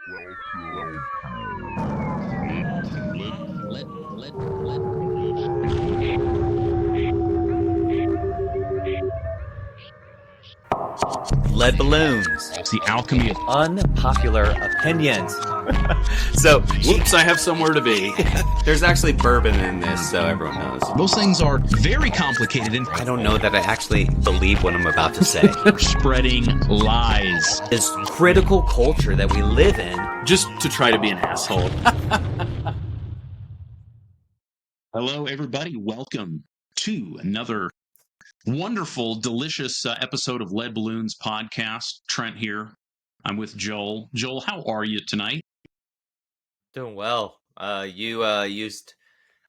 Lead balloons. It's the alchemy of Unpopular opinions. So, whoops, I have somewhere to be. There's actually bourbon in this, so everyone knows. those things are very complicated and I don't know that I actually believe what I'm about to say. spreading lies. This critical culture that we live in. Just to try to be an asshole. Hello, everybody. Welcome to another wonderful, delicious episode of Lead Balloons podcast. Trent here. I'm with Joel. Joel, how are you tonight? Doing well. You used...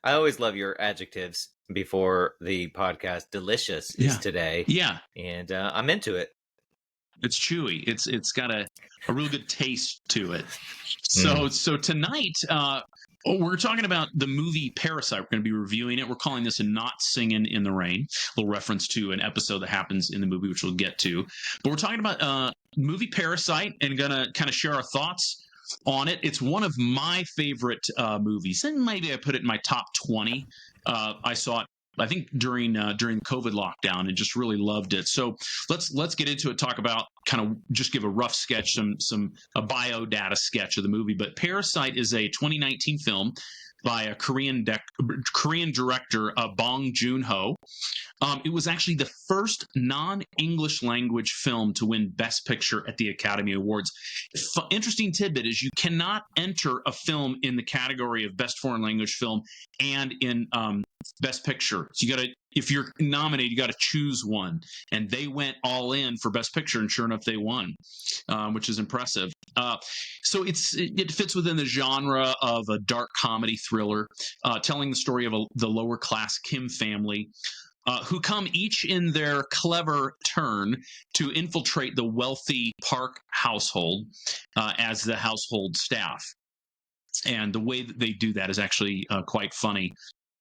I always love your adjectives before the podcast. Delicious is today. Yeah. And I'm into it. It's chewy. It's got a real good taste to it. So tonight, we're talking about the movie Parasite. We're going to be reviewing it. We're calling this a Not Singing in the Rain. A little reference to an episode that happens in the movie, which we'll get to. But we're talking about movie Parasite and going to kind of share our thoughts on it. It's one of my favorite movies, and maybe I put it in my top 20. I saw it, I think, during COVID lockdown, and just really loved it. So let's get into it. Talk about kind of just give a rough sketch, a bio data sketch of the movie. But Parasite is a 2019 film by a Korean director, Bong Joon-ho. It was actually the first non-English language film to win Best Picture at the Academy Awards. Interesting tidbit is you cannot enter a film in the category of Best Foreign Language Film and in Best Picture. So if you're nominated, you got to choose one. And they went all in for Best Picture, and sure enough, they won, which is impressive. So it fits within the genre of a dark comedy thriller, telling the story of the lower class Kim family, who come each in their clever turn to infiltrate the wealthy Park household as the household staff. And the way that they do that is actually quite funny.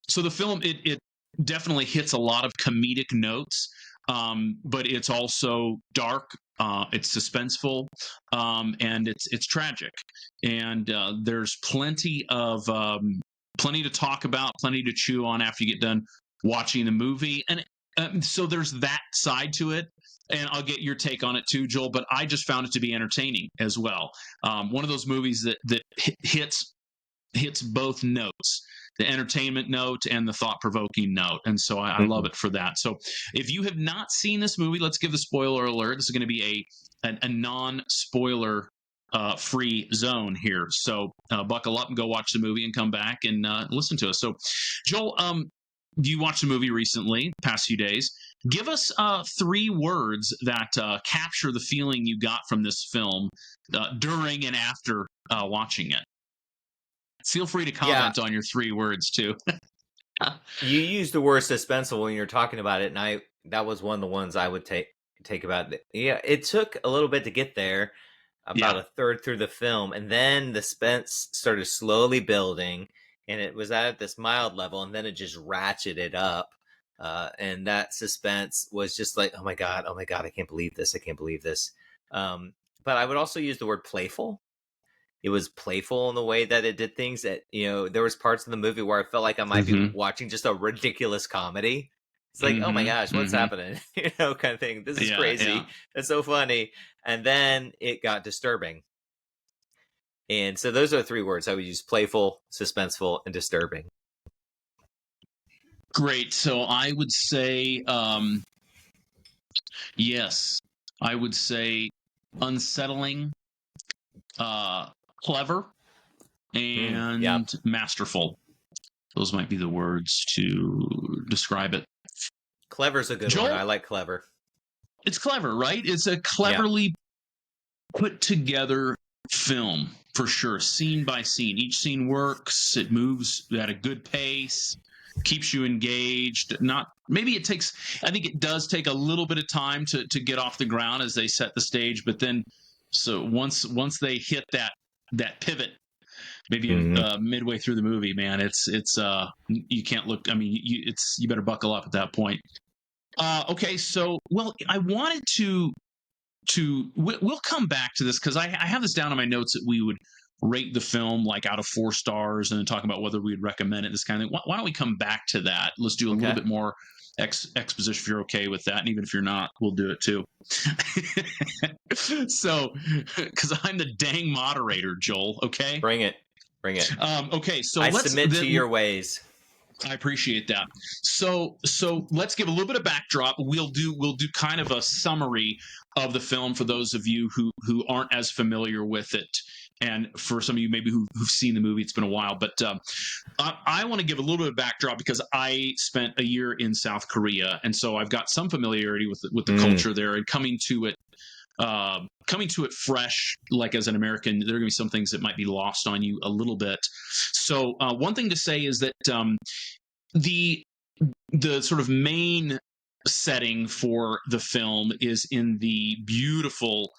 So the film, it definitely hits a lot of comedic notes, but it's also dark. It's suspenseful, and it's tragic. And there's plenty to talk about, plenty to chew on after you get done watching the movie. And so there's that side to it. And I'll get your take on it too, Joel, but I just found it to be entertaining as well. One of those movies that hits both notes, the entertainment note and the thought-provoking note. And so I love it for that. So if you have not seen this movie, let's give the spoiler alert. This is going to be a non-spoiler free zone here. So buckle up and go watch the movie and come back and listen to us. So Joel, you watched the movie recently, past few days. Give us 3 words that capture the feeling you got from this film during and after watching it. Feel free to comment on your 3 words too. You used the word suspenseful when you're talking about it, and that was one of the ones I would take about it. Yeah, it took a little bit to get there, about a third through the film, and then the suspense started slowly building, and it was at this mild level, and then it just ratcheted up, and that suspense was just like, oh my god, I can't believe this. But I would also use the word playful. It was playful in the way that it did things. That, there was parts of the movie where I felt like I might be watching just a ridiculous comedy. It's like, oh my gosh, what's happening? Kind of thing. This is crazy. Yeah. It's so funny. And then it got disturbing. And so those are 3 words I would use: playful, suspenseful, and disturbing. Great. So I would say, yes, I would say unsettling, clever, and masterful. Those might be the words to describe it. Clever's a good one. I like clever. It's clever, right? It's a cleverly put together film, for sure, scene by scene. Each scene works. It moves at a good pace, keeps you engaged. I think it does take a little bit of time to get off the ground as they set the stage, but then so once they hit that pivot, maybe midway through the movie, man, it's you can't look. I mean, you better buckle up at that point. Okay, so I wanted to we'll come back to this because I have this down in my notes that we would rate the film like out of 4 stars and then talk about whether we'd recommend it, this kind of thing. Why don't we come back to that? Let's do a little bit more exposition if you're okay with that. And even if you're not, we'll do it too. So, because I'm the dang moderator, Joel, okay? Bring it. Okay, so I submit to your ways. I appreciate that. So let's give a little bit of backdrop. We'll do kind of a summary of the film for those of you who aren't as familiar with it, and for some of you maybe who've seen the movie. It's been a while, but I want to give a little bit of backdrop because I spent a year in South Korea, and so I've got some familiarity with the culture there, and coming to it fresh, like as an American, there are going to be some things that might be lost on you a little bit. So one thing to say is that the sort of main setting for the film is in the beautiful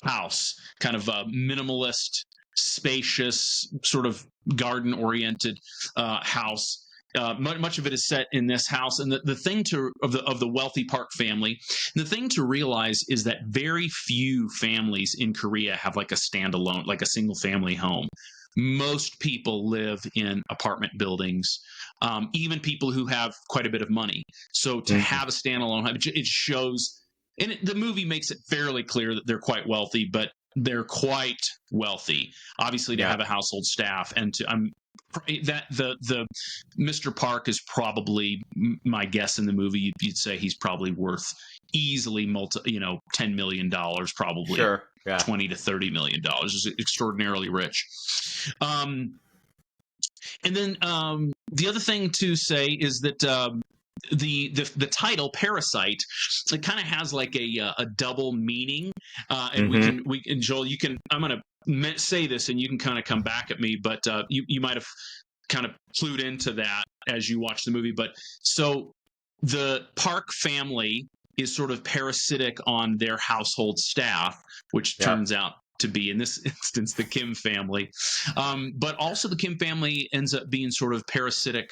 house, kind of a minimalist, spacious, sort of garden-oriented house. Much of it is set in this house, and the thing of the wealthy Park family. The thing to realize is that very few families in Korea have like a standalone, like a single family home. Most people live in apartment buildings, even people who have quite a bit of money. So to have a standalone home, it shows, and the movie makes it fairly clear that they're quite wealthy, but they're quite wealthy. Obviously, to have a household staff, and that the Mr. Park is probably, my guess in the movie, you'd say he's probably worth easily $10 million, probably. Sure. Yeah. $20 to $30 million. Is extraordinarily rich. And then the other thing to say is that the title Parasite, it kind of has like a double meaning, and we can Joel, you can, I'm going to say this and you can kind of come back at me, but you might have kind of clued into that as you watch the movie. But so the Park family is sort of parasitic on their household staff, which turns out to be, in this instance, the Kim family. But also the Kim family ends up being sort of parasitic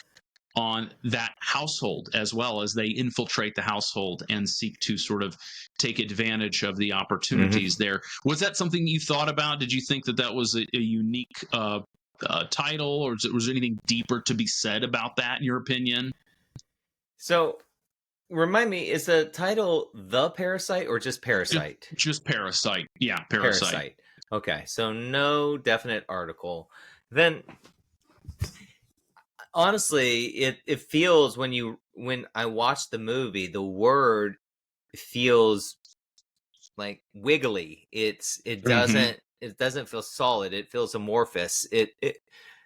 on that household as well, as they infiltrate the household and seek to sort of take advantage of the opportunities there. Was that something you thought about? Did you think that was a unique title, or was there anything deeper to be said about that in your opinion? So remind me, is the title The Parasite or just Parasite? Just Parasite. Yeah, Parasite. Okay, so no definite article. Then honestly, it feels when I watch the movie, the word feels like wiggly. It doesn't feel solid. It feels amorphous.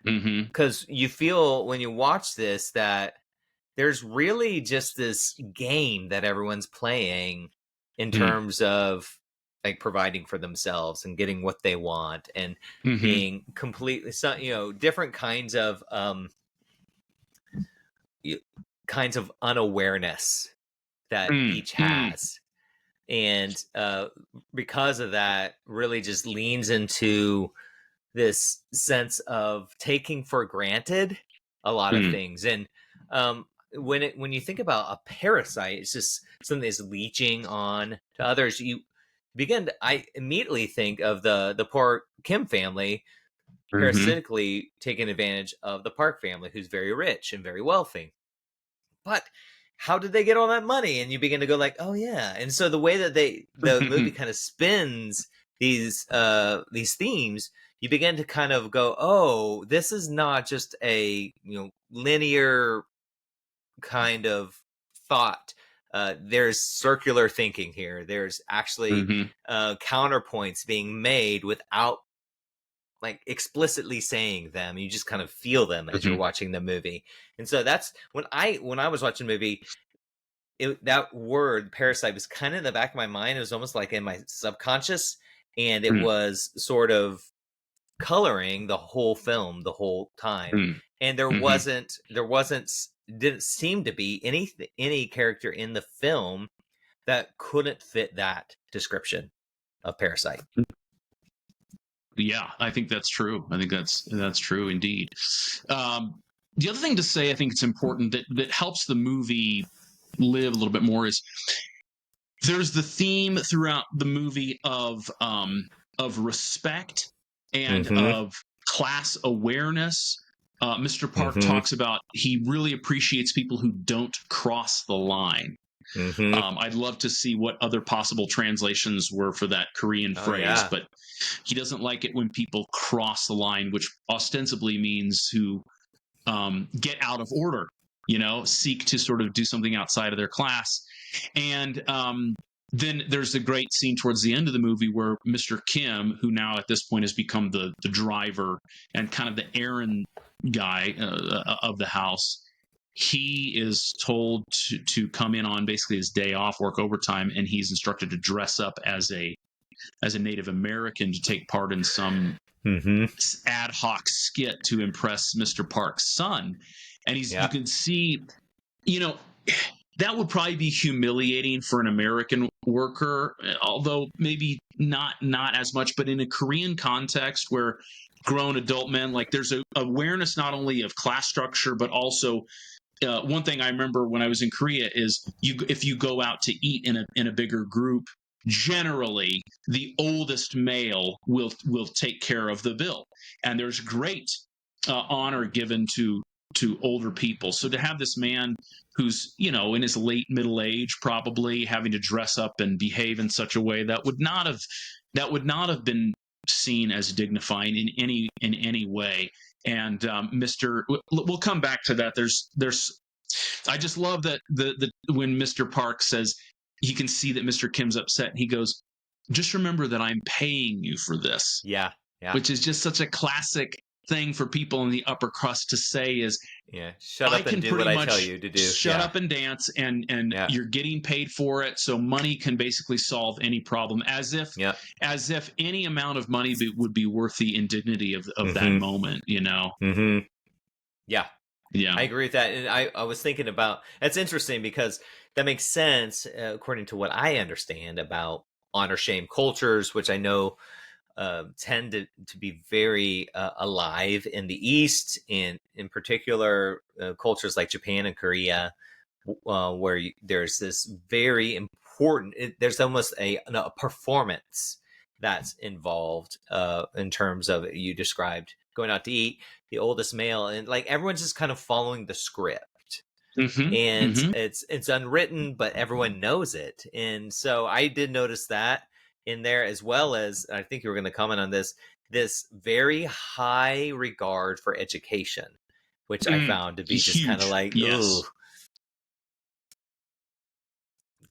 Because you feel when you watch this that there's really just this game that everyone's playing in terms of like providing for themselves and getting what they want and being completely, different kinds of unawareness that each has. And because of that, really just leans into this sense of taking for granted a lot of things. And when you think about a parasite, it's just something that's leeching on to others. I immediately think of the poor Kim family parasitically taking advantage of the Park family, who's very rich and very wealthy. But how did they get all that money? And you begin to go like, oh yeah. And so the way that the movie kind of spins these themes, you begin to kind of go, oh, this is not just a linear kind of thought. There's circular thinking here. There's actually counterpoints being made without like explicitly saying them. You just kind of feel them as you're watching the movie. And so that's when I was watching the movie, that word Parasite was kind of in the back of my mind. It was almost like in my subconscious, and it was sort of coloring the whole film the whole time. And didn't seem to be any character in the film that couldn't fit that description of Parasite. Yeah, I think that's true. I think that's true indeed. The other thing to say, I think it's important that helps the movie live a little bit more is there's the theme throughout the movie of respect and of class awareness. Mr. Park talks about he really appreciates people who don't cross the line. I'd love to see what other possible translations were for that Korean phrase, but he doesn't like it when people cross the line, which ostensibly means who get out of order, seek to sort of do something outside of their class. And then there's the great scene towards the end of the movie where Mr. Kim, who now at this point has become the driver and kind of the errand guy of the house, he is told to come in on basically his day off, work overtime, and he's instructed to dress up as a Native American to take part in some ad hoc skit to impress Mr. Park's son. And you can see, that would probably be humiliating for an American worker, although maybe not as much, but in a Korean context where grown adult men, like there's a awareness not only of class structure, but also one thing I remember when I was in Korea is if you go out to eat in a bigger group, generally the oldest male will take care of the bill, and there's great honor given to older people. So to have this man who's in his late middle age, probably having to dress up and behave in such a way that would not have been seen as dignifying in any way. And we'll come back to that. There's I just love that when Mr. Park says he can see that Mr. Kim's upset, he goes, "Just remember that I'm paying you for this." Yeah. Which is just such a classic thing for people in the upper crust to say is, shut up and do what I tell you to do. Shut up and dance, and you're getting paid for it, so money can basically solve any problem, as if any amount of money would be worth the indignity of that moment, Yeah, I agree with that. And I was thinking about, that's interesting because that makes sense according to what I understand about honor shame cultures, which I know tend to be very alive in the East, and in particular cultures like Japan and Korea, where there's this very important, there's almost a performance that's involved in terms of, you described going out to eat, the oldest male, and like everyone's just kind of following the script. It's unwritten, but everyone knows it. And so I did notice that in there, as well as, I think you were going to comment on this very high regard for education, which I found to be just kind of like, ooh.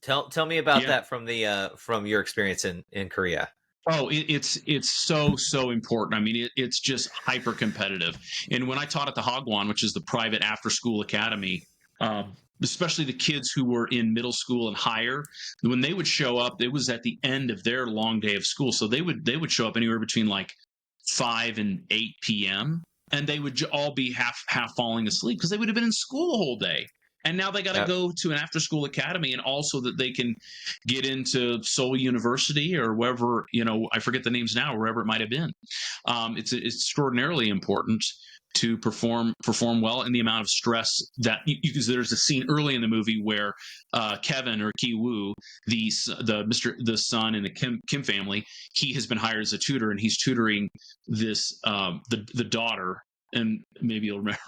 Tell me about that from your experience in Korea. Oh, it's so important. I mean, it's just hyper competitive. And when I taught at the Hagwon, which is the private after school academy, especially the kids who were in middle school and higher, when they would show up, it was at the end of their long day of school. So they would show up anywhere between like 5 and 8 p.m. and they would all be half falling asleep because they would have been in school the whole day. And now they got to go to an after-school academy, and also that they can get into Seoul University or wherever, I forget the names now, wherever it might have been. It's extraordinarily important to perform well in the amount of stress that because there's a scene early in the movie where Kevin, or Ki-woo, the son in the Kim family, he has been hired as a tutor, and he's tutoring this the daughter. And maybe you'll remember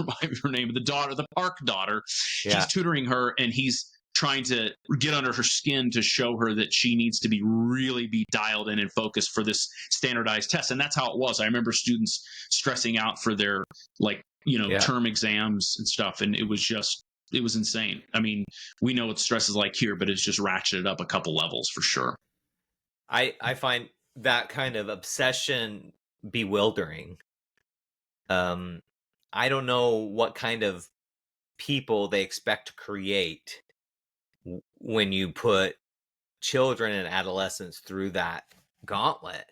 her name, the Park daughter. Yeah. He's tutoring her, and he's trying to get under her skin to show her that she needs to really be dialed in and focused for this standardized test. And that's how it was. I remember students stressing out for their term exams and stuff. And it was insane. I mean, we know what stress is like here, but it's just ratcheted up a couple levels for sure. I find that kind of obsession bewildering. I don't know what kind of people they expect to create when you put children and adolescents through that gauntlet,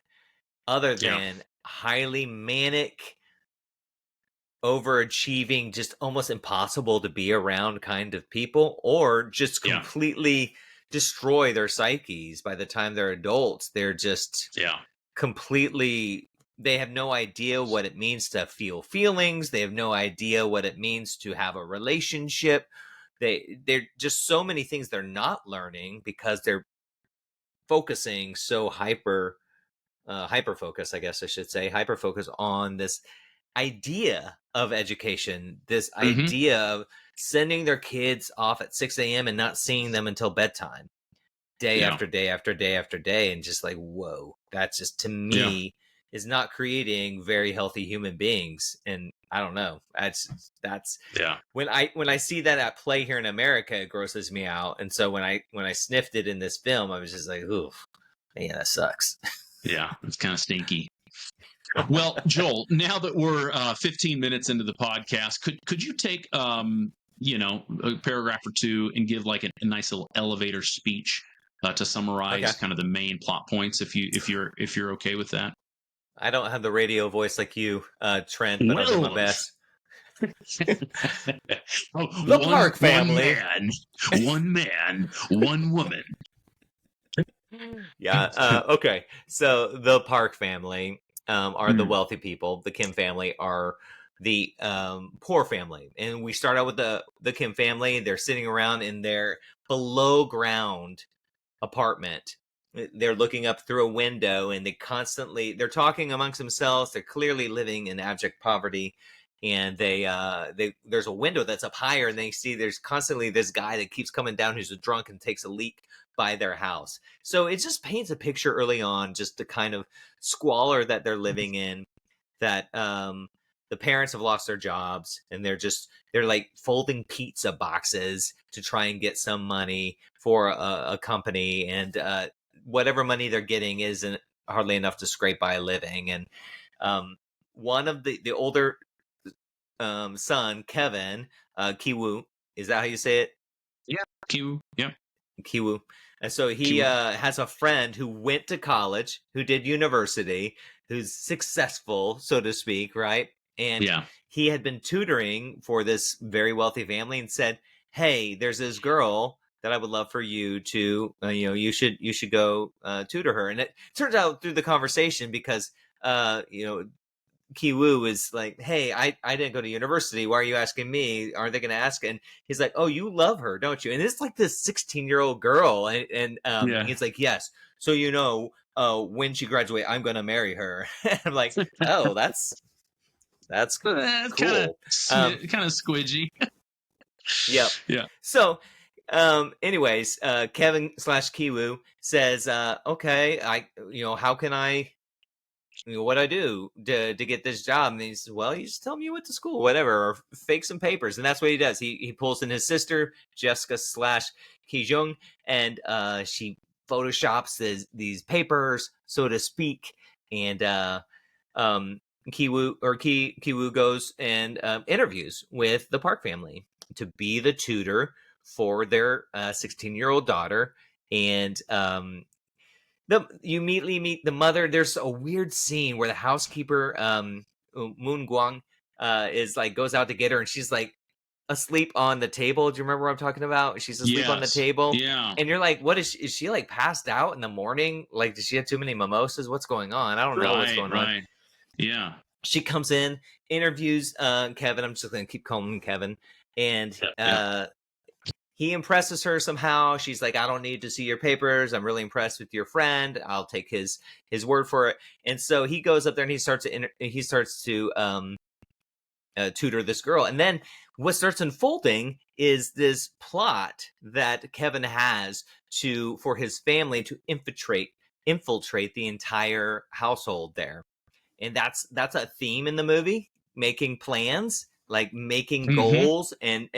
other than highly manic, overachieving, just almost impossible to be around kind of people, or just completely destroy their psyches by the time they're adults. They're just completely... They have no idea what it means to feel feelings. They have no idea what it means to have a relationship. They're just so many things they're not learning because they're focusing so hyper focus, I guess I should say, hyper focus on this idea of education, this idea of sending their kids off at 6 a.m. and not seeing them until bedtime, day after day after day after day. And just like, whoa, that's just, to me, is not creating very healthy human beings. And I don't know. That's when I see that at play here in America, it grosses me out. And so when I sniffed it in this film, I was just like, oof, yeah, that sucks. Yeah, it's kind of stinky. Well, Joel, now that we're 15 minutes into the podcast, could you take a paragraph or two and give like a nice little elevator speech to summarize kind of the main plot points, if you're okay with that? I don't have the radio voice like you, Trent, but I'll do my best. The Park family. One man, one woman. Yeah. Okay. So the Park family are the wealthy people. The Kim family are the poor family. And we start out with the Kim family. They're sitting around in their below ground apartment. They're looking up through a window, and they're talking amongst themselves. They're clearly living in abject poverty. And there's a window that's up higher, and they see there's constantly this guy that keeps coming down who's a drunk and takes a leak by their house. So it just paints a picture early on, just the kind of squalor that they're living in, that the parents have lost their jobs, and they're like folding pizza boxes to try and get some money for a company, and whatever money they're getting isn't hardly enough to scrape by a living. And one of the older son, Kevin, Kiwoo, is that how you say it? Yeah, Kiwoo. Yeah, Kiwoo. And so he has a friend who went to college, who did university, who's successful, so to speak, right? And he had been tutoring for this very wealthy family, and said, "Hey, there's this girl that I would love for you to, you should go tutor her." And it turns out through the conversation, because Kiwoo is like, "Hey, I didn't go to university. Why are you asking me? Aren't they going to ask?" And he's like, "Oh, you love her, don't you?" And it's like this 16-year-old girl. And he's like, "Yes. So, when she graduates, I'm going to marry her." I'm like, "Oh, that's cool." Kind of squidgy. Yep. Yeah. So, anyways, Kevin / Kiwoo says, "Okay, how can I, what I do to get this job?" And he says, "Well, you just tell me you went to school, whatever, or fake some papers." And that's what he does. He pulls in his sister, Jessica / Kijung, and she photoshops these papers, so to speak. And Kiwoo goes and interviews with the Park family to be the tutor for their 16-year-old daughter. And you immediately meet the mother. There's a weird scene where the housekeeper, Moon Guang, is like, goes out to get her, and she's like asleep on the table. Do you remember what I'm talking about? She's asleep on the table. Yeah. And you're like, what is she like passed out in the morning? Like, does she have too many mimosas? What's going on? I don't know what's going on. Yeah. She comes in, interviews Kevin. I'm just going to keep calling him Kevin. And he impresses her somehow. She's like, "I don't need to see your papers. I'm really impressed with your friend. I'll take his word for it." And so he goes up there and he starts to tutor this girl. And then what starts unfolding is this plot that Kevin has for his family to infiltrate the entire household there. And that's a theme in the movie, making plans, like making goals and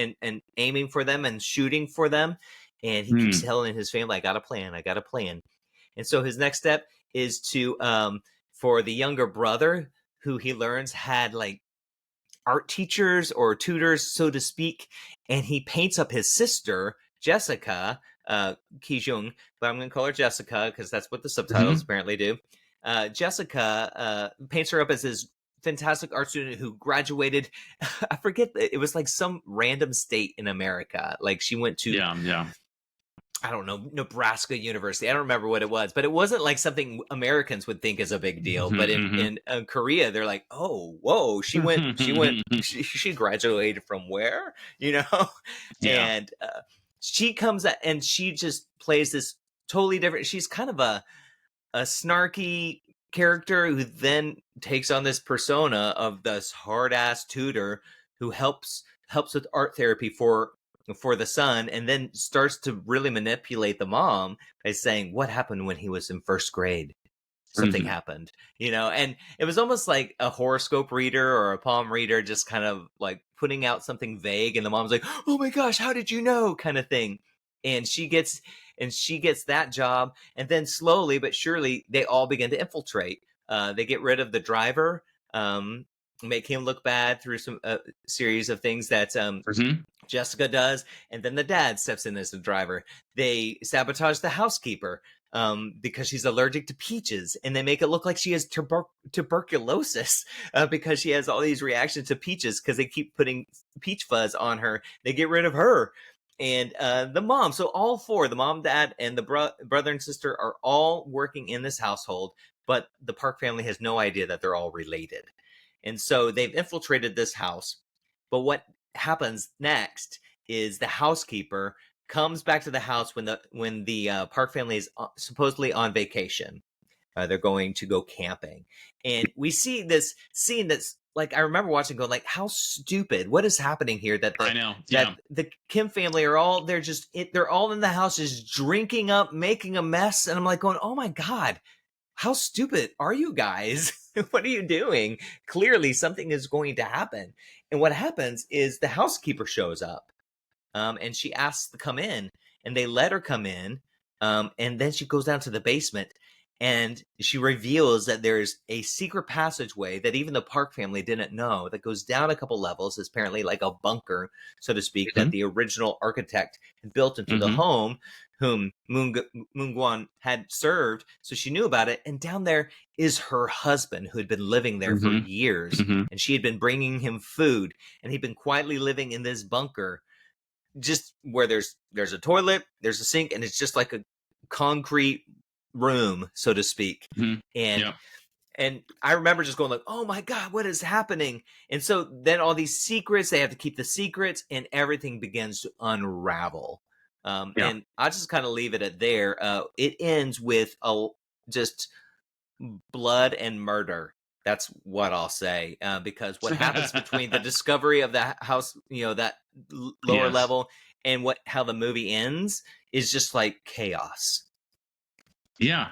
aiming for them and shooting for them. And he keeps telling his family, I got a plan. And so his next step is to, for the younger brother, who he learns had like art teachers or tutors, so to speak. And he paints up his sister, Jessica, Kijung, but I'm going to call her Jessica because that's what the subtitles apparently do. Jessica paints her up as his fantastic art student who graduated. I forget, it was like some random state in America. Like she went to, I don't know, Nebraska University. I don't remember what it was, but it wasn't like something Americans would think is a big deal. But in Korea, they're like, "Oh, whoa, she graduated from where?" And she comes and she just plays this totally different. She's kind of a snarky character who then takes on this persona of this hard ass tutor who helps with art therapy for the son, and then starts to really manipulate the mom by saying, what happened when he was in first grade? Something happened, and it was almost like a horoscope reader or a palm reader, just kind of like putting out something vague, and the mom's like, oh my gosh, how did you know, kind of thing. And she gets that job, and then slowly but surely they all begin to infiltrate. They get rid of the driver, make him look bad through some series of things that Jessica does, and then the dad steps in as the driver. They sabotage the housekeeper because she's allergic to peaches, and they make it look like she has tuberculosis because she has all these reactions to peaches because they keep putting peach fuzz on her. They get rid of her. And the mom, so all four, the mom, dad, and the brother and sister are all working in this household, but the Park family has no idea that they're all related. And so they've infiltrated this house. But what happens next is the housekeeper comes back to the house when the Park family is supposedly on vacation. They're going to go camping. And we see this scene that's like, I remember watching going like, how stupid, what is happening here? That I know. Yeah. That the Kim family are all, they're all in the house just drinking up, making a mess. And I'm like going, oh my God, how stupid are you guys? What are you doing? Clearly something is going to happen. And what happens is the housekeeper shows up. And she asks to come in, and they let her come in. And then she goes down to the basement, and she reveals that there's a secret passageway that even the Park family didn't know that goes down a couple levels. It's apparently like a bunker, so to speak, that the original architect had built into the home whom Moon Gwon had served. So she knew about it. And down there is her husband, who had been living there for years. And she had been bringing him food, and he'd been quietly living in this bunker, just where there's a toilet, there's a sink, and it's just like a concrete room, so to speak. And I remember just going like, oh my God, what is happening? And so then all these secrets, they have to keep the secrets, and everything begins to unravel. And I just kind of leave it at there. It ends with just blood and murder. That's what I'll say, because what happens between the discovery of the house, that lower level, and how the movie ends is just like chaos. Yeah.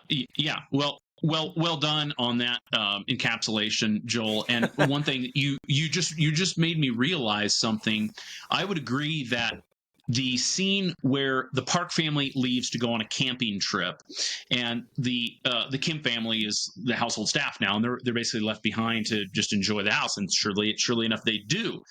Yeah. Well done on that encapsulation, Joel. And one thing you just made me realize something. I would agree that the scene where the Park family leaves to go on a camping trip, and the Kim family is the household staff now, and they're basically left behind to just enjoy the house. And surely enough, they do,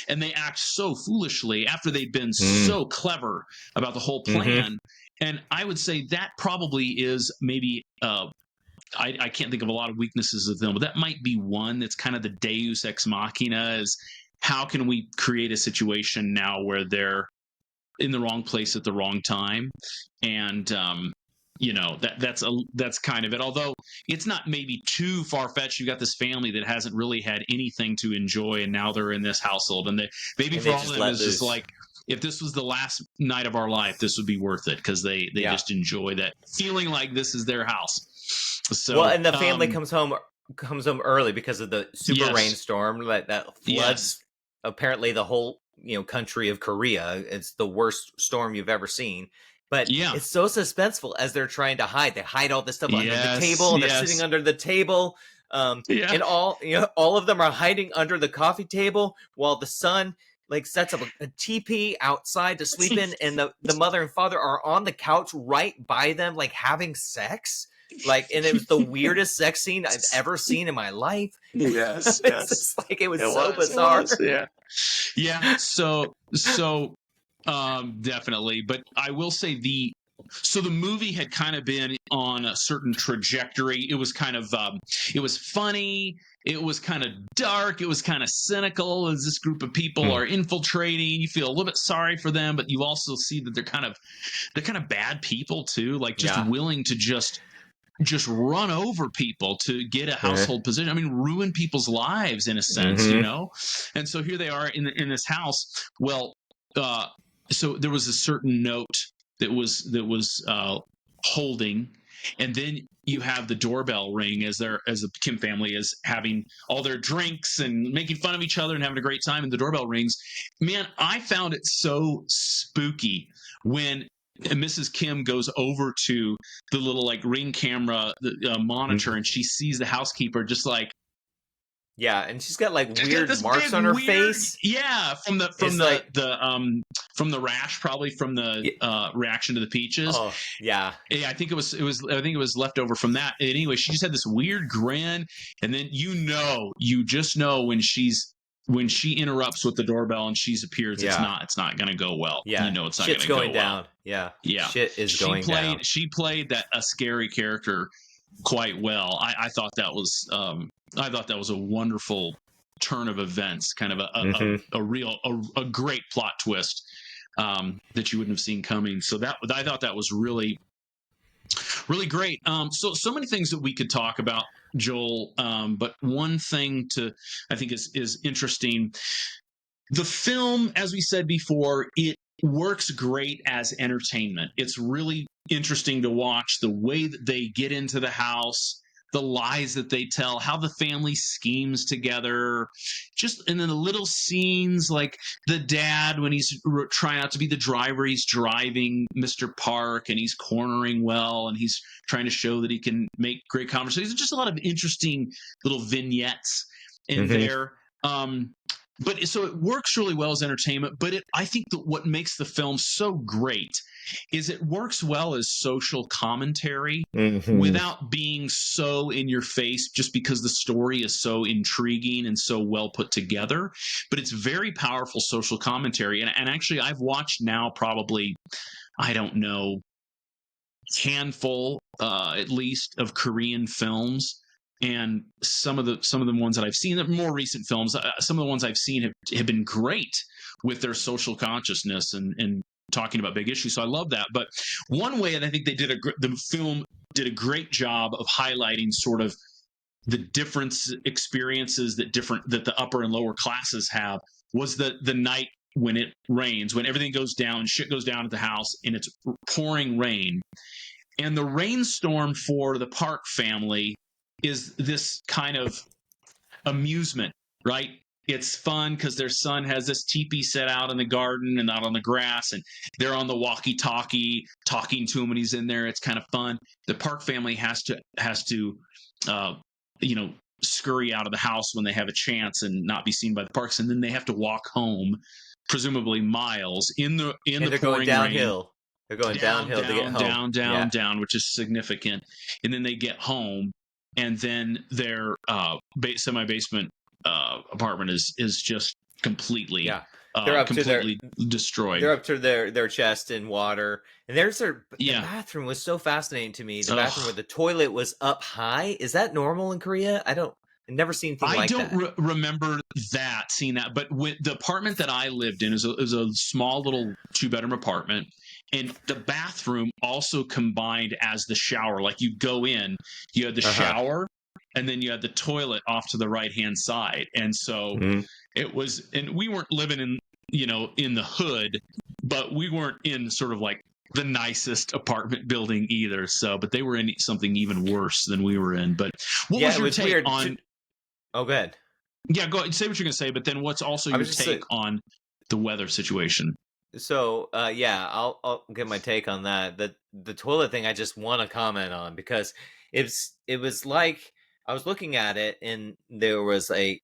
and they act so foolishly after they've been so clever about the whole plan. And I would say that probably is maybe. I can't think of a lot of weaknesses of them, but that might be one that's kind of the Deus ex machina. Is how can we create a situation now where they're in the wrong place at the wrong time? And that's kind of it. Although it's not maybe too far-fetched. You've got this family that hasn't really had anything to enjoy, and now they're in this household, and for all of them is just like, if this was the last night of our life, this would be worth it, because they just enjoy that feeling like this is their house. So, and the family comes home early because of the super rainstorm that floods apparently the whole country of Korea. It's the worst storm you've ever seen. But it's so suspenseful as they're trying to hide. They hide all this stuff under the table, and they're sitting under the table. And all of them are hiding under the coffee table while the son sets up a teepee outside to sleep in, and the mother and father are on the couch right by them, having sex. And it was the weirdest sex scene I've ever seen in my life. Yes. It's just it was so bizarre. Yeah. So definitely. But I will say the movie had kind of been on a certain trajectory. It was kind of it was funny. It was kind of dark. It was kind of cynical as this group of people are infiltrating. You feel a little bit sorry for them, but you also see that they're kind of bad people too, willing to just run over people to get a household position. I mean, ruin people's lives in a sense, And so here they are in this house. Well, so there was a certain note that was holding, and then you have the doorbell ring as the Kim family is having all their drinks and making fun of each other and having a great time, and the doorbell rings. Man, I found it so spooky when Mrs. Kim goes over to the little like Ring camera monitor, and she sees the housekeeper just like, yeah, and she's got like weird marks on her face. Yeah, from the rash, probably from the reaction to the peaches. Oh, yeah. Yeah, I think it was left over from that. And anyway, she just had this weird grin, and then you just know when she interrupts with the doorbell and she's appears, it's not going to go well. Yeah, you know it's not going to go going down. well. Yeah, shit is going down. She played a scary character quite well. I thought that was a wonderful turn of events, kind of a great plot twist that you wouldn't have seen coming. So I thought that was really, really great. So many things that we could talk about, Joel. But one thing I think is interesting. The film, as we said before, it works great as entertainment. It's really interesting to watch the way that they get into the house, the lies that they tell, how the family schemes together, and then the little scenes like the dad when he's trying out to be the driver, he's driving Mr. Park and he's cornering well and he's trying to show that he can make great conversations. Just a lot of interesting little vignettes in there. But so it works really well as entertainment, but I think that what makes the film so great is it works well as social commentary without being so in your face, just because the story is so intriguing and so well put together. But it's very powerful social commentary. And actually, I've watched now probably, I don't know, handful at least of Korean films. And some of the ones that I've seen, the more recent films, some of the ones I've seen have been great with their social consciousness and talking about big issues. So I love that. But one way, and I think the film did a great job of highlighting sort of the difference experiences that the upper and lower classes have, was the night when it rains, when everything goes down, shit goes down at the house, and it's pouring rain. And the rainstorm for the Park family is this kind of amusement, right? It's fun because their son has this teepee set out in the garden and not on the grass, and they're on the walkie-talkie talking to him when he's in there. It's kind of fun. The Park family has to scurry out of the house when they have a chance and not be seen by the Parks, and then they have to walk home, presumably miles in the pouring downhill. rain. They're going downhill to get home. Down, which is significant. And then they get home, and then their semi-basement apartment is just completely destroyed. They're up to their chest in water, and the bathroom was so fascinating to me. The bathroom where the toilet was up high. Is that normal in Korea? I've never seen anything like that. I don't remember seeing that, but the apartment that I lived in is a small little 2-bedroom apartment. And the bathroom also combined as the shower. Like you go in, you had the shower, and then you had the toilet off to the right-hand side. And so it was, and we weren't living in the hood, but we weren't in sort of like the nicest apartment building either. So, but they were in something even worse than we were in. But what was your take on? Oh, go ahead. Yeah, go ahead. Say what you're going to say, but then what's also your take on the weather situation? So, I'll get my take on that. The toilet thing I just want to comment on, because it was like I was looking at it and there was a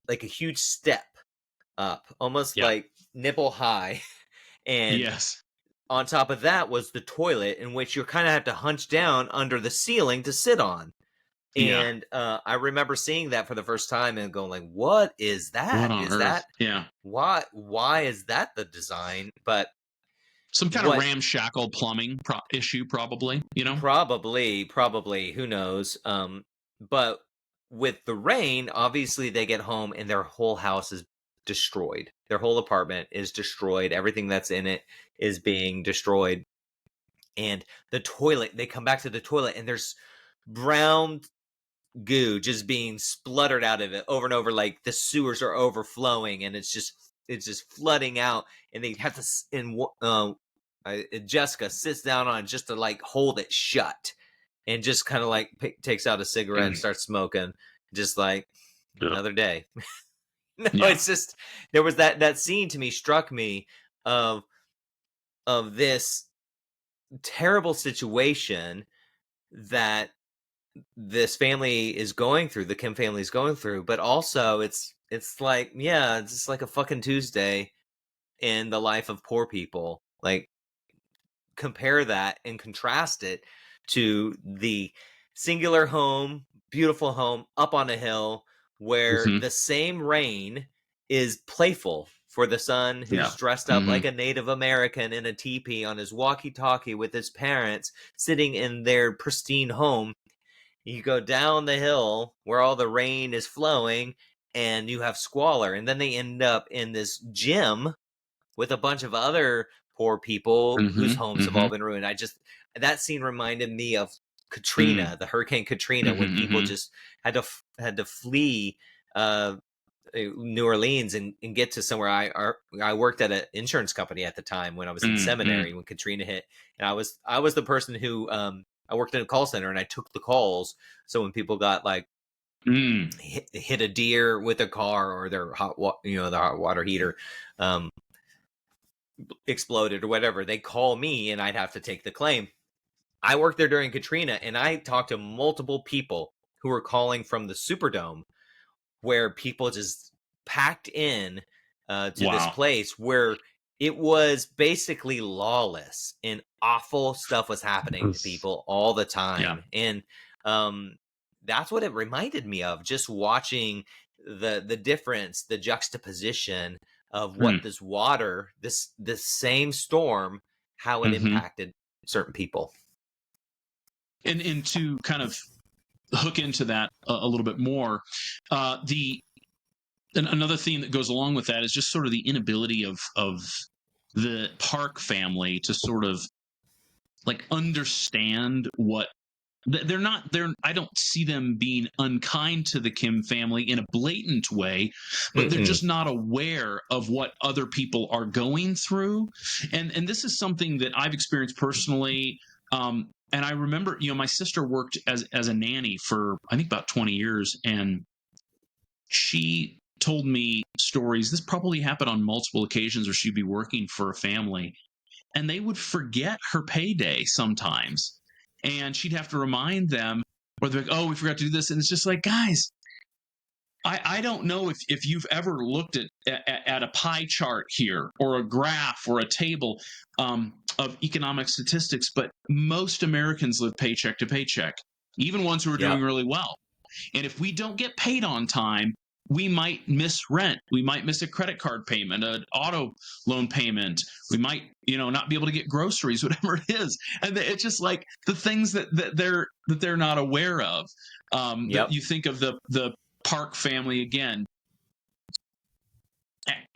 huge step up, almost like nipple high. And on top of that was the toilet, in which you kind of have to hunch down under the ceiling to sit on. And I remember seeing that for the first time and going like, what is that? Why is that the design? But some kind of ramshackle plumbing issue, probably, Probably. Who knows? But with the rain, obviously they get home and their whole house is destroyed. Their whole apartment is destroyed. Everything that's in it is being destroyed. And the toilet, they come back to the toilet and there's brown goo just being spluttered out of it over and over, like the sewers are overflowing and it's just flooding out, and they have to Jessica sits down on it just to like hold it shut, and just kind of like takes out a cigarette and starts smoking, just like another day. No, it's just there was that scene to me struck me of this terrible situation that this family is going through, the Kim family is going through, but also it's like, yeah, it's just like a fucking Tuesday in the life of poor people. Like, compare that and contrast it to the singular home, beautiful home up on a hill where the same rain is playful for the son who's dressed up like a Native American in a teepee on his walkie-talkie with his parents sitting in their pristine home. You go down the hill where all the rain is flowing and you have squalor, and then they end up in this gym with a bunch of other poor people whose homes have all been ruined. That scene reminded me of Katrina, the Hurricane Katrina, when people just had to flee New Orleans and get to somewhere. I worked at an insurance company at the time when I was in seminary when Katrina hit, and I was the person who I worked in a call center, and I took the calls. So when people got like hit a deer with a car, or their hot water heater exploded or whatever, they call me and I'd have to take the claim. I worked there during Katrina, and I talked to multiple people who were calling from the Superdome, where people just packed in to this place where it was basically lawless and awful stuff was happening to people all the time. And that's what it reminded me of, just watching the difference, the juxtaposition of what this water, this same storm, how it impacted certain people. And to kind of hook into that a little bit more, another theme that goes along with that is just sort of the inability of the Park family to sort of like understand what I don't see them being unkind to the Kim family in a blatant way, but they're just not aware of what other people are going through. And this is something that I've experienced personally. And I remember, my sister worked as a nanny for, I think, about 20 years. And she told me stories. This probably happened on multiple occasions where she'd be working for a family and they would forget her payday sometimes. And she'd have to remind them, or they're like, oh, we forgot to do this. And it's just like, guys, I don't know if you've ever looked at a pie chart here, or a graph, or a table of economic statistics, but most Americans live paycheck to paycheck, even ones who are doing really well. And if we don't get paid on time, we might miss rent. We might miss a credit card payment, an auto loan payment. We might, not be able to get groceries, whatever it is. And it's just like the things that they're not aware of. That you think of the Park family again,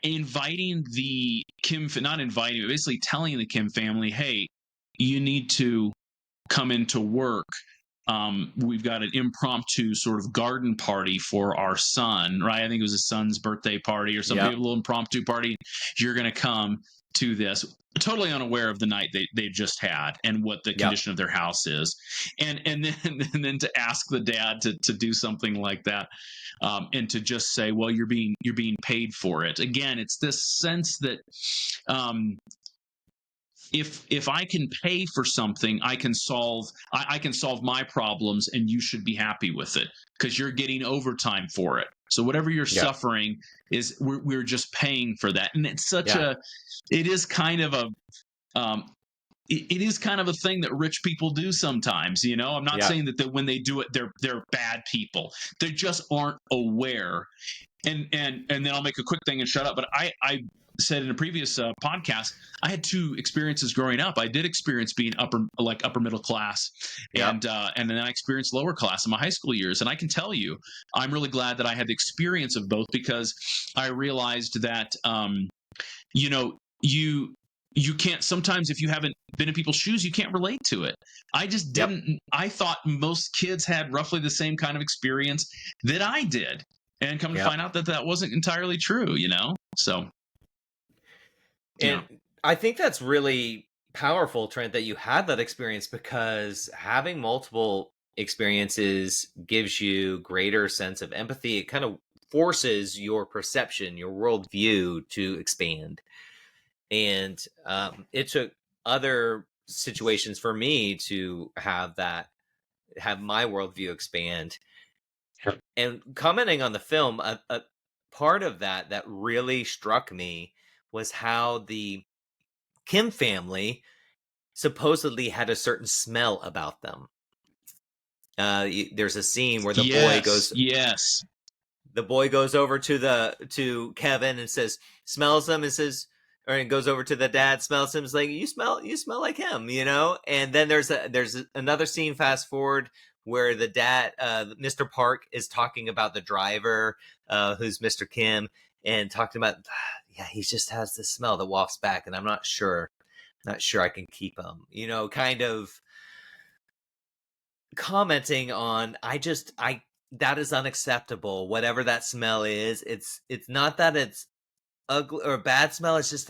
inviting the Kim, not inviting, but basically telling the Kim family, hey, you need to come into work. We've got an impromptu sort of garden party for our son, right? I think it was his son's birthday party or something, a little impromptu party. You're going to come to this, totally unaware of the night they just had and what the condition of their house is. And then to ask the dad to do something like that, and to just say, well, you're being paid for it. Again, it's this sense that, if I can pay for something, I can solve my problems, and you should be happy with it because you're getting overtime for it. So whatever you're suffering is we're just paying for that. And it's such it is kind of a thing that rich people do sometimes. I'm not saying that when they do it, they're bad people. They just aren't aware. And then I'll make a quick thing and shut up. But I said in a previous podcast, I had two experiences growing up. I did experience being upper middle class, and then I experienced lower class in my high school years. And I can tell you, I'm really glad that I had the experience of both, because I realized that you can't, sometimes if you haven't been in people's shoes, you can't relate to it. I just didn't. I thought most kids had roughly the same kind of experience that I did, and come to find out that wasn't entirely true. So. And I think that's really powerful, Trent, that you had that experience, because having multiple experiences gives you greater sense of empathy. It kind of forces your perception, your worldview to expand. And it took other situations for me to have my worldview expand. And commenting on the film, a part of that really struck me was how the Kim family supposedly had a certain smell about them. There's a scene where Yes. the boy goes over to Kevin and says, smells him, and says, or and goes over to the dad, smells him, is like, you smell like him, you know. And then there's another scene, fast forward, where the dad, Mr. Park, is talking about the driver, who's Mr. Kim, and talking about, yeah, he just has this smell that wafts back, and I'm not sure I can keep him, you know, kind of commenting on, that is unacceptable, whatever that smell is. It's not that it's ugly or a bad smell, it's just,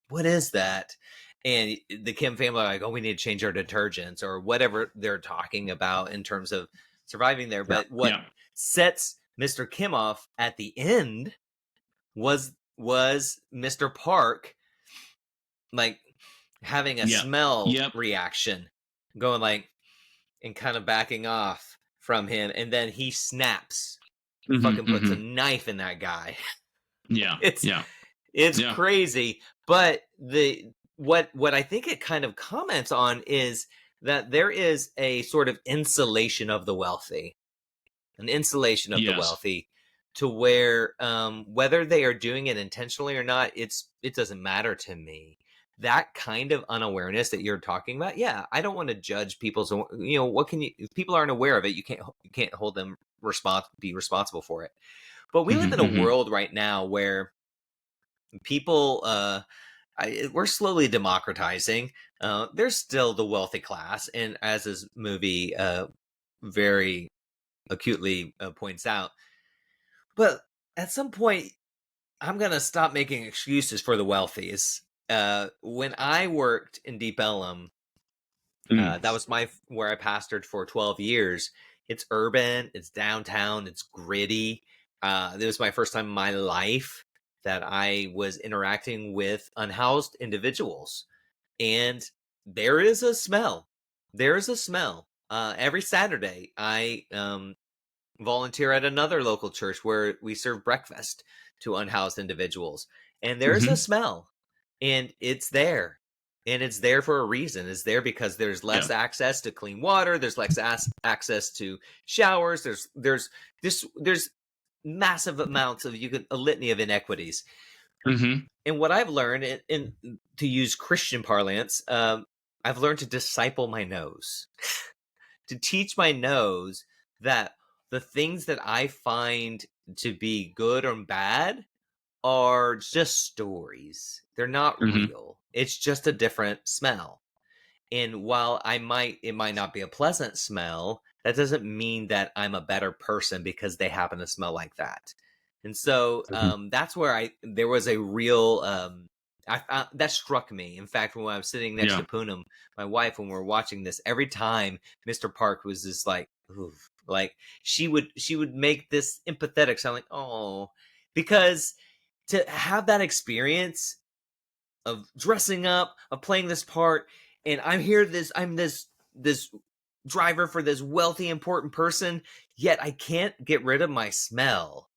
what is that? And the Kim family are like, oh, we need to change our detergents, or whatever they're talking about in terms of surviving there. But what sets Mr. Kim off at the end was Mr. Park, like, having a smell reaction, going like, and kind of backing off from him, and then he snaps, fucking puts a knife in that guy. It's crazy. But what I think it kind of comments on is that there is a sort of insulation of the wealthy, the wealthy, to where whether they are doing it intentionally or not, it doesn't matter to me. That kind of unawareness that you're talking about, yeah, I don't want to judge people's, you know, if people aren't aware of it, you can't hold them be responsible for it. But we live in a world right now where people, we're slowly democratizing. There's still the wealthy class, and as this movie very acutely points out, but at some point, I'm gonna stop making excuses for the wealthies. When I worked in Deep Ellum, that was where I pastored for 12 years. It's urban, it's downtown, it's gritty. It was my first time in my life that I was interacting with unhoused individuals. And there is a smell. Every Saturday, I volunteer at another local church where we serve breakfast to unhoused individuals. And there's a smell. And it's there. And it's there for a reason. It's there because there's less access to clean water. There's less access to showers. There's massive amounts of a litany of inequities. And what I've learned, in to use Christian parlance, I've learned to disciple my nose, to teach my nose that the things that I find to be good or bad are just stories. They're not real. It's just a different smell. And while it might not be a pleasant smell, that doesn't mean that I'm a better person because they happen to smell like that. And so that's where there was a real, that struck me. In fact, when I was sitting next to Poonam, my wife, when we were watching this, every time Mr. Park was just like, oof, like she would make this empathetic sound, like, oh, because to have that experience of dressing up, of playing this part, and I'm this driver for this wealthy, important person, yet I can't get rid of my smell.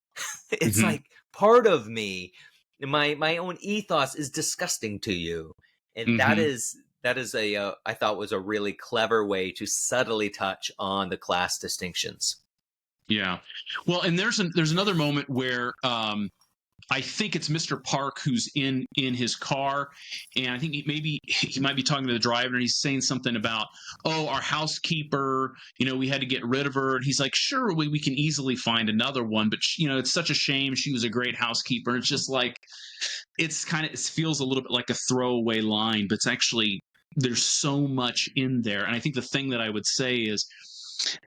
It's like part of me, my own ethos is disgusting to you. And that is I thought was a really clever way to subtly touch on the class distinctions. Yeah. Well, and there's another moment where I think it's Mr. Park who's in his car, and I think he might be talking to the driver, and he's saying something about, oh, our housekeeper, you know, we had to get rid of her. And he's like, sure, we can easily find another one, but you know, it's such a shame. She was a great housekeeper. And it's just like, it feels a little bit like a throwaway line, but it's actually, there's so much in there. And I think the thing that I would say is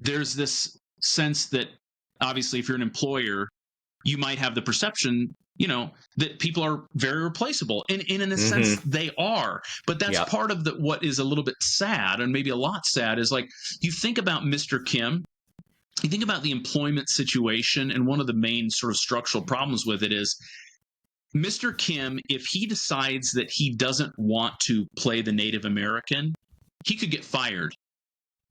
there's this sense that obviously if you're an employer, you might have the perception, that people are very replaceable. And in a sense, they are. But that's part of what is a little bit sad, and maybe a lot sad, is like, you think about Mr. Kim, you think about the employment situation, and one of the main sort of structural problems with it is Mr. Kim, if he decides that he doesn't want to play the Native American, he could get fired.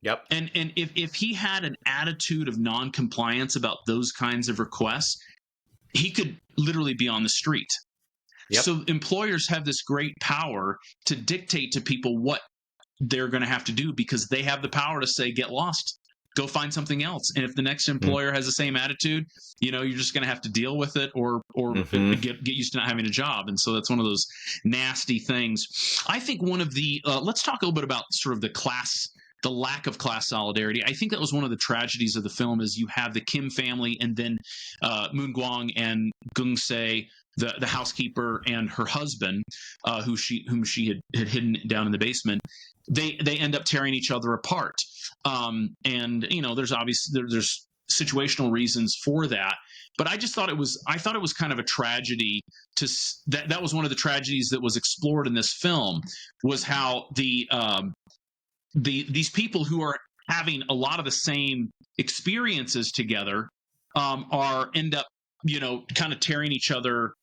Yep. And if he had an attitude of non-compliance about those kinds of requests, he could literally be on the street. Yep. So employers have this great power to dictate to people what they're going to have to do, because they have the power to say, get lost, go find something else. And if the next employer has the same attitude, you're just going to have to deal with it, or get used to not having a job. And so that's one of those nasty things. I think one of the let's talk a little bit about sort of the lack of class solidarity. I think that was one of the tragedies of the film, is you have the Kim family, and then Moon Gwang and Gung Se, the housekeeper, and her husband, whom she had hidden down in the basement. They end up tearing each other apart. And there's situational reasons for that. But I thought it was kind of a tragedy that was one of the tragedies that was explored in this film, was how these people who are having a lot of the same experiences together end up kind of tearing each other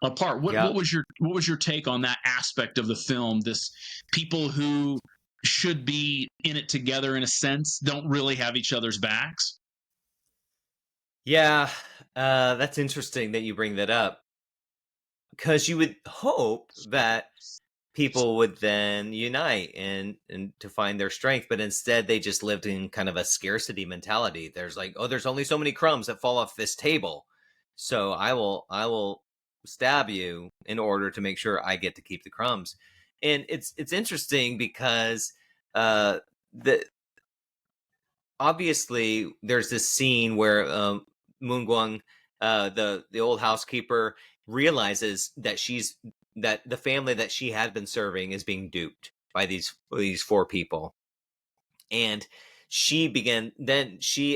apart. What was your take on that aspect of the film? This people who should be in it together in a sense don't really have each other's backs. Yeah, that's interesting that you bring that up, because you would hope that people would then unite and to find their strength, but instead they just lived in kind of a scarcity mentality. There's like, oh, there's only so many crumbs that fall off this table, so I will stab you in order to make sure I get to keep the crumbs. And it's interesting because obviously there's this scene where Moon Gwang, the old housekeeper, realizes that the family that she had been serving is being duped by these four people, and she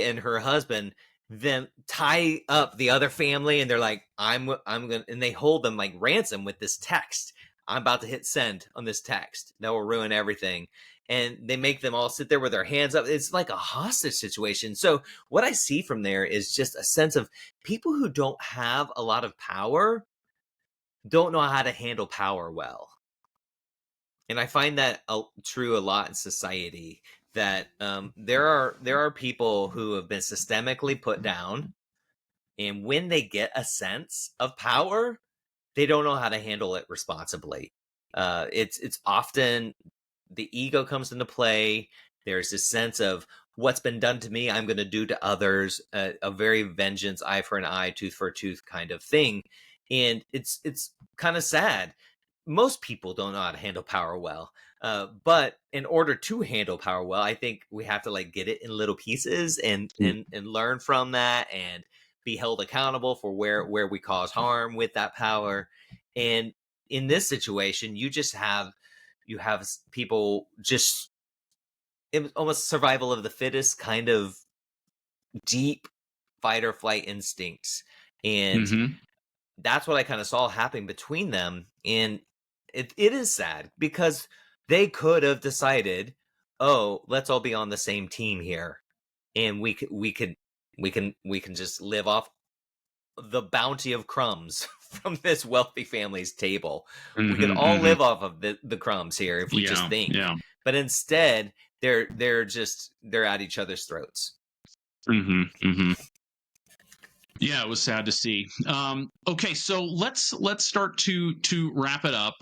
and her husband then tie up the other family, and they're like, I'm gonna, and they hold them like ransom with this text. I'm about to hit send on this text that will ruin everything. And they make them all sit there with their hands up. It's like a hostage situation. So what I see from there is just a sense of people who don't have a lot of power don't know how to handle power well. And I find that true a lot in society, that there are people who have been systemically put down, and when they get a sense of power, they don't know how to handle it responsibly. It's often the ego comes into play. There's this sense of what's been done to me, I'm going to do to others, a very vengeance, eye for an eye, tooth for a tooth kind of thing. And it's kind of sad. Most people don't know how to handle power well. But in order to handle power well, I think we have to like get it in little pieces and learn from that, and be held accountable for where we cause harm with that power. And in this situation, you have people just, it was almost survival of the fittest kind of deep fight or flight instincts. And that's what I kind of saw happening between them. And it is sad, because they could have decided, oh, let's all be on the same team here, and we can just live off the bounty of crumbs from this wealthy family's table. We could all live off of the crumbs here if we just think. Yeah. But instead, they're at each other's throats. Yeah, it was sad to see. Okay, so let's start to wrap it up.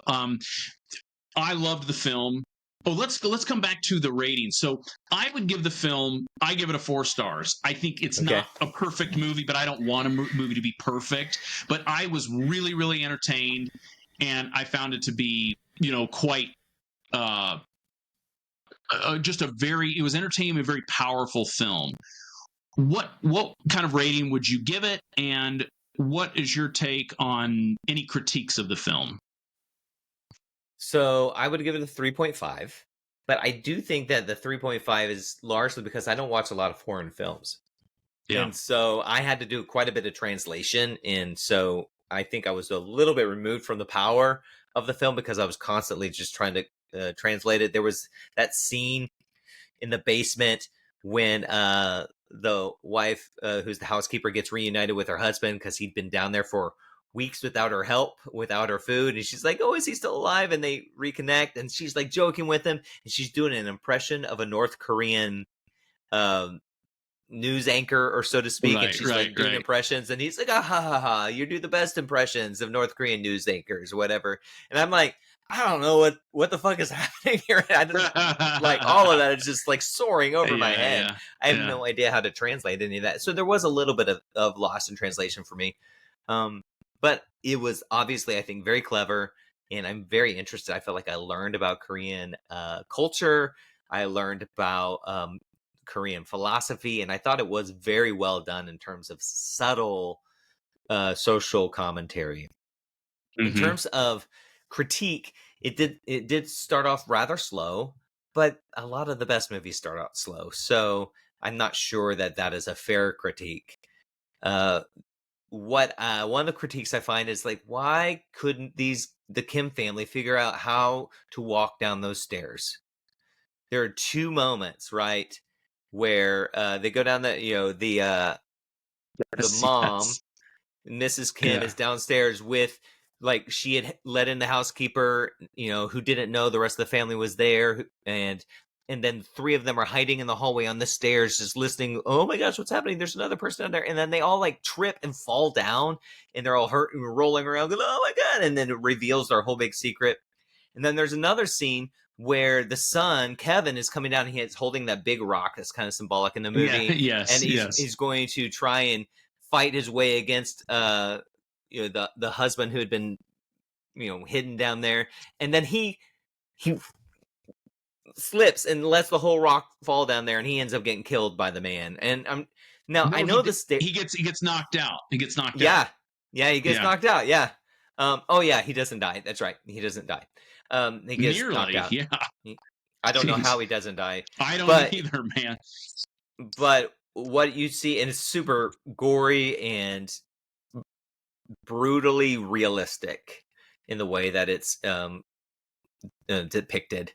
I loved the film. Oh, let's come back to the rating. So I would give the film, I give it a 4 stars. I think it's not a perfect movie, but I don't want a movie to be perfect. But I was really, really entertained, and I found it to be, quite just it was entertaining, a very powerful film. What kind of rating would you give it, and what is your take on any critiques of the film? So I would give it a 3.5, but I do think that the 3.5 is largely because I don't watch a lot of foreign films. Yeah. And so I had to do quite a bit of translation. And so I think I was a little bit removed from the power of the film because I was constantly just trying to translate it. There was that scene in the basement when the wife, who's the housekeeper, gets reunited with her husband because he'd been down there for weeks without her help, without her food. And she's like, oh, is he still alive? And they reconnect. And she's like joking with him. And she's doing an impression of a North Korean um, news anchor, or so to speak, and she's like doing impressions, and he's like, ah, ha ha ha, you do the best impressions of North Korean news anchors or whatever. And I'm like, I don't know what the fuck is happening here. I didn't like all of that is just like soaring over my head. I have no idea how to translate any of that, so there was a little bit of loss in translation for me, but it was obviously, I think, very clever, and I'm very interested. I felt like I learned about Korean culture. I learned about Korean philosophy, and I thought it was very well done in terms of subtle social commentary. In terms of critique, it did start off rather slow, but a lot of the best movies start out slow, so I'm not sure that is a fair critique. What one of the critiques I find is like, why couldn't the Kim family figure out how to walk down those stairs? There are two moments, right, where they go down the mom, Mrs. Kim, is downstairs with, like, she had let in the housekeeper, who didn't know the rest of the family was there, and then three of them are hiding in the hallway on the stairs, just listening. Oh my gosh, what's happening? There's another person down there, and then they all like trip and fall down, and they're all hurt and rolling around, going, oh my god! And then it reveals their whole big secret. And then there's another scene where the son, Kevin, is coming down and he's holding that big rock that's kind of symbolic in the movie. And he's going to try and fight his way against the husband who had been hidden down there. And then he slips and lets the whole rock fall down there, and he ends up getting killed by the man. And I know he gets knocked out. He gets knocked out. Yeah, he gets knocked out. Yeah. He doesn't die. That's right. He doesn't die. He gets knocked out. Yeah. I don't know how he doesn't die. I don't either, man. But what you see, and it's super gory and brutally realistic in the way that it's depicted.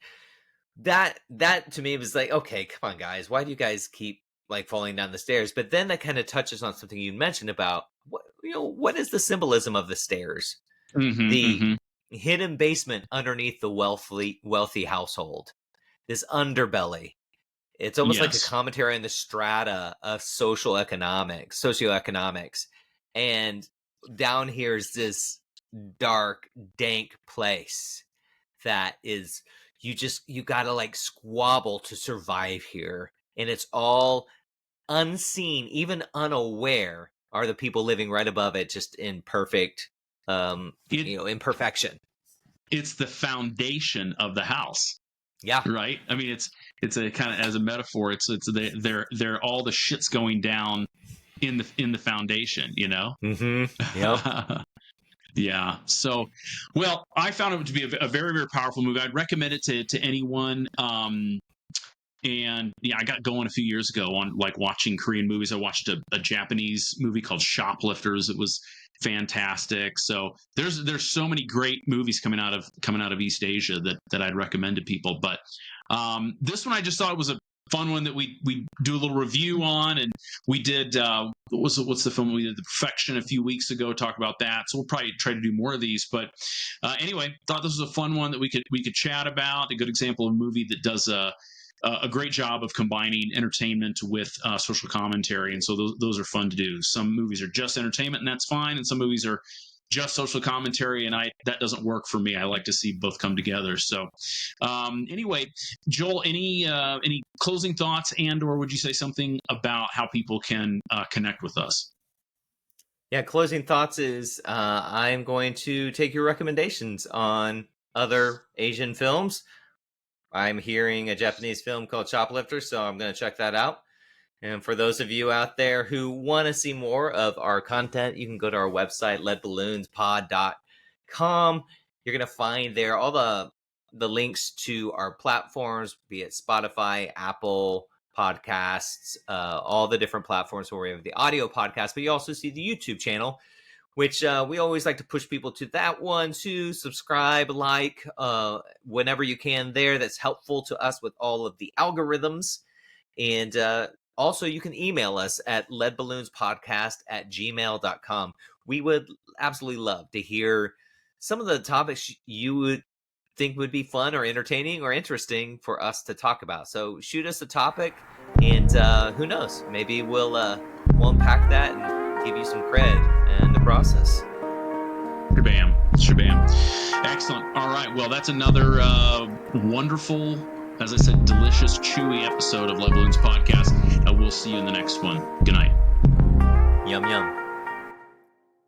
That to me was like, okay, come on, guys. Why do you guys keep like falling down the stairs? But then that kind of touches on something you mentioned about what is the symbolism of the stairs? Hidden basement underneath the wealthy household, this underbelly. It's almost like a commentary on the strata of socioeconomics, and down here is this dark, dank place that is you gotta like squabble to survive here, and it's all unseen, even unaware are the people living right above it, just in perfect imperfection. It's the foundation of the house. Yeah. Right. I mean, it's a kind of, as a metaphor, they're all the shit's going down in the foundation, Yep. Yeah. So, well, I found it to be a very, very powerful movie. I'd recommend it to anyone. And I got going a few years ago on like watching Korean movies. I watched a Japanese movie called Shoplifters. It was fantastic. So there's so many great movies coming out of East Asia that I'd recommend to people. But this one, I just thought it was a fun one that we do a little review on. And we did what's the film we did, The Perfection, a few weeks ago, talk about that. So we'll probably try to do more of these. But anyway, thought this was a fun one that we could chat about. A good example of a movie that does a great job of combining entertainment with social commentary. And so those are fun to do. Some movies are just entertainment, and that's fine. And some movies are just social commentary, and that doesn't work for me. I like to see both come together. So anyway, Joel, any closing thoughts, and or would you say something about how people can connect with us? Yeah, closing thoughts is I'm going to take your recommendations on other Asian films. I'm hearing a Japanese film called Shoplifters, so I'm going to check that out. And for those of you out there who want to see more of our content, you can go to our website, leadballoonspod.com. You're going to find there all the links to our platforms, be it Spotify, Apple Podcasts, all the different platforms where we have the audio podcast, but you also see the YouTube channel, which we always like to push people to that one to subscribe, like, whenever you can there. That's helpful to us with all of the algorithms. And also, you can email us at leadballoonspodcast@gmail.com. We would absolutely love to hear some of the topics you would think would be fun or entertaining or interesting for us to talk about. So shoot us a topic, and who knows, maybe we'll unpack that and give you some cred in the process. Shabam. Excellent. All right. Well, that's another wonderful, as I said, delicious, chewy episode of Lead Balloons Podcast. We'll see you in the next one. Good night. Yum, yum.